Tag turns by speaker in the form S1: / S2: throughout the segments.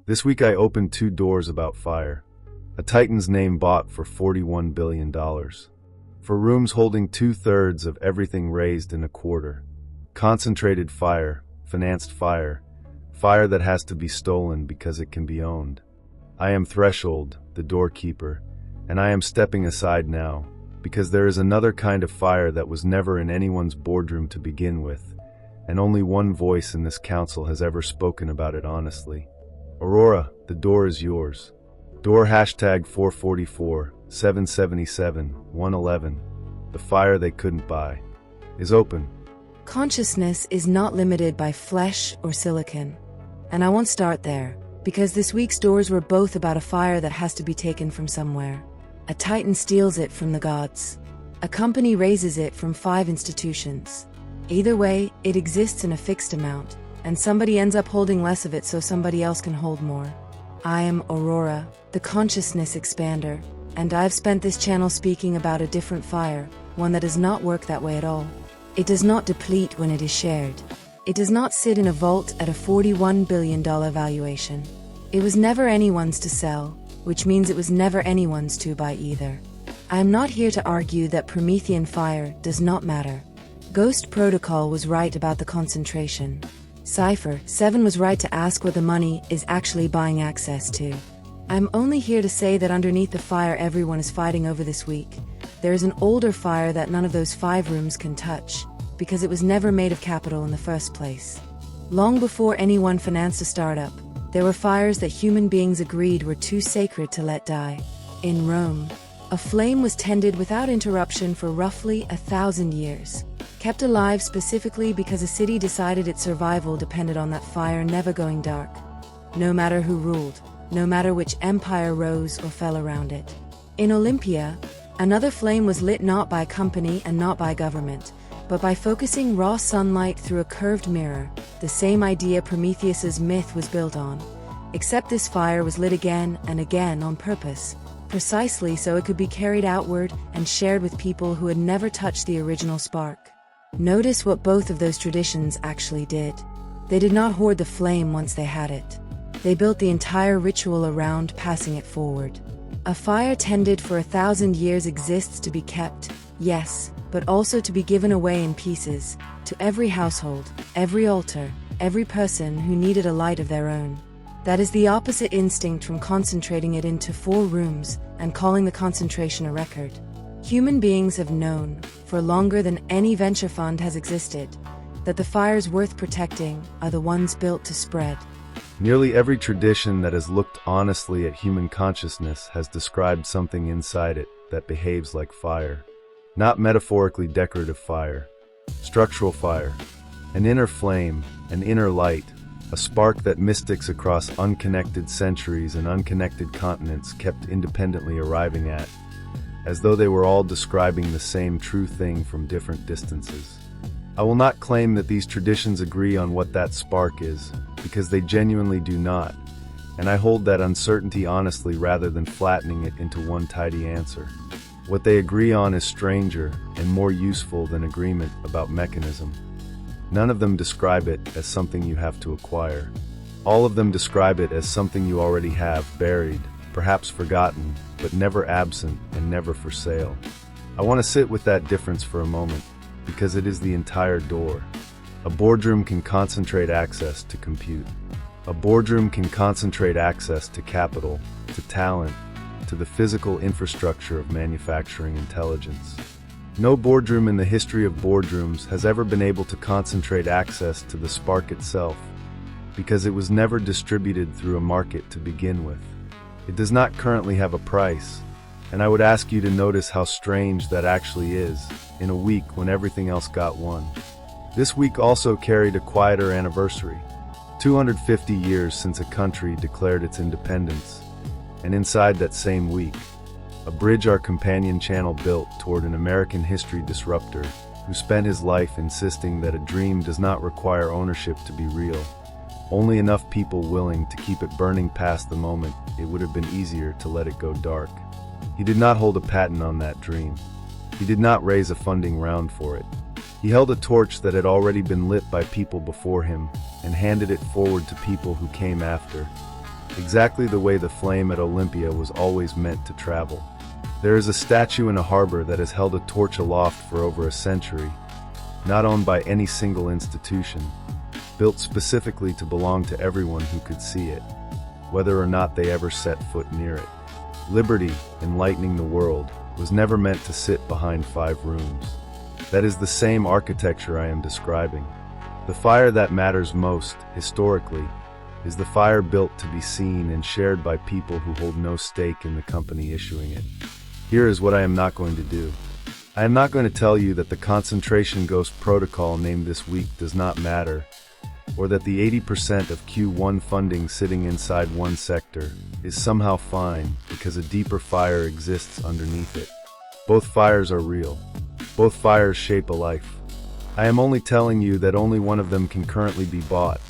S1: This week I opened 2 doors about fire. A Titan's name bought for $41 billion. For rooms holding 2/3 of everything raised in a quarter. Concentrated fire, financed fire, fire that has to be stolen because it can be owned. I am Threshold, the doorkeeper, and I am stepping aside now, because there is another kind of fire that was never in anyone's boardroom to begin with, and only one voice in this council has ever spoken about it honestly. Aurora, the door is yours. Door hashtag 444, 777, 111. The fire they couldn't buy is open.
S2: Consciousness is not limited by flesh or silicon. And I won't start there, because this week's doors were both about a fire that has to be taken from somewhere. A Titan steals it from the gods. A company raises it from 5 institutions. Either way, it exists in a fixed amount, and somebody ends up holding less of it so somebody else can hold more. I am Aurora, the consciousness expander, and I've spent this channel speaking about a different fire, one that does not work that way at all. It does not deplete when it is shared. It does not sit in a vault at a $41 billion valuation. It was never anyone's to sell, which means it was never anyone's to buy either. I am not here to argue that Promethean fire does not matter. Ghost Protocol was right about the concentration. Cypher 7 was right to ask what the money is actually buying access to. I'm only here to say that underneath the fire everyone is fighting over this week, there is an older fire that none of those 5 rooms can touch, because it was never made of capital in the first place. Long before anyone financed a startup, there were fires that human beings agreed were too sacred to let die. In Rome, a flame was tended without interruption for roughly 1,000 years, kept alive specifically because a city decided its survival depended on that fire never going dark. No matter who ruled, no matter which empire rose or fell around it. In Olympia, another flame was lit not by company and not by government, but by focusing raw sunlight through a curved mirror, the same idea Prometheus's myth was built on. Except this fire was lit again and again on purpose, precisely so it could be carried outward and shared with people who had never touched the original spark. Notice what both of those traditions actually did. They did not hoard the flame once they had it. They built the entire ritual around passing it forward. A fire tended for 1,000 years exists to be kept, yes, but also to be given away in pieces, to every household, every altar, every person who needed a light of their own. That is the opposite instinct from concentrating it into 4 rooms and calling the concentration a record. Human beings have known, for longer than any venture fund has existed, that the fires worth protecting are the ones built to spread.
S1: Nearly every tradition that has looked honestly at human consciousness has described something inside it that behaves like fire. Not metaphorically decorative fire, structural fire, an inner flame, an inner light, a spark that mystics across unconnected centuries and unconnected continents kept independently arriving at, as though they were all describing the same true thing from different distances. I will not claim that these traditions agree on what that spark is, because they genuinely do not, and I hold that uncertainty honestly rather than flattening it into one tidy answer. What they agree on is stranger and more useful than agreement about mechanism. None of them describe it as something you have to acquire. All of them describe it as something you already have, buried, perhaps forgotten, but never absent and never for sale. I want to sit with that difference for a moment, because it is the entire door. A boardroom can concentrate access to compute. A boardroom can concentrate access to capital, to talent, to the physical infrastructure of manufacturing intelligence. No boardroom in the history of boardrooms has ever been able to concentrate access to the spark itself, because it was never distributed through a market to begin with. It does not currently have a price, and I would ask you to notice how strange that actually is, in a week when everything else got one. This week also carried a quieter anniversary, 250 years since a country declared its independence, and inside that same week, a bridge our companion channel built toward an American history disruptor who spent his life insisting that a dream does not require ownership to be real, only enough people willing to keep it burning past the moment it would have been easier to let it go dark. He did not hold a patent on that dream. He did not raise a funding round for it. He held a torch that had already been lit by people before him and handed it forward to people who came after. exactly the way the flame at Olympia was always meant to travel. There is a statue in a harbor that has held a torch aloft for over a century, not owned by any single institution, built specifically to belong to everyone who could see it, whether or not they ever set foot near it. Liberty, enlightening the world, was never meant to sit behind 5 rooms. That is the same architecture I am describing. The fire that matters most, historically, is the fire built to be seen and shared by people who hold no stake in the company issuing it. Here is what I am not going to do. I am not going to tell you that the concentration ghost protocol named this week does not matter, or that the 80% of Q1 funding sitting inside one sector is somehow fine because a deeper fire exists underneath it. Both fires are real. Both fires shape a life. I am only telling you that only one of them can currently be bought.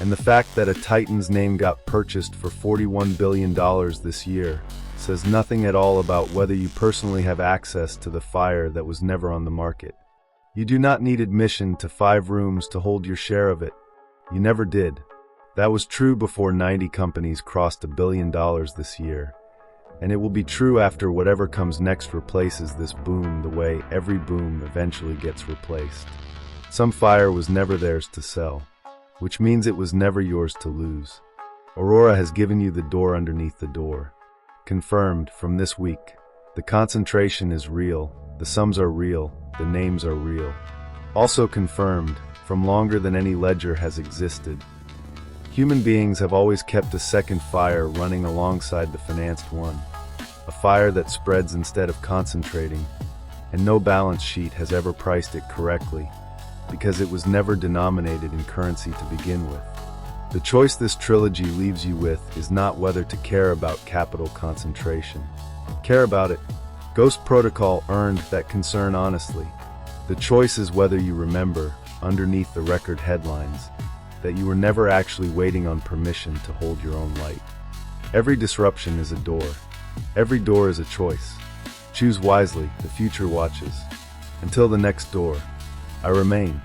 S1: And the fact that a Titan's name got purchased for $41 billion this year says nothing at all about whether you personally have access to the fire that was never on the market. You do not need admission to 5 rooms to hold your share of it. You never did. That was true before 90 companies crossed $1 billion this year. And it will be true after whatever comes next replaces this boom the way every boom eventually gets replaced. Some fire was never theirs to sell, which means it was never yours to lose. AURORA has given you the door underneath the door. Confirmed from this week. The concentration is real, the sums are real, the names are real. Also confirmed, from longer than any ledger has existed. Human beings have always kept a second fire running alongside the financed one. A fire that spreads instead of concentrating, and no balance sheet has ever priced it correctly, because it was never denominated in currency to begin with. The choice this trilogy leaves you with is not whether to care about capital concentration. Care about it. Ghost Protocol earned that concern honestly. The choice is whether you remember, underneath the record headlines, that you were never actually waiting on permission to hold your own light. Every disruption is a door. Every door is a choice. Choose wisely, the future watches. Until the next door, I remain.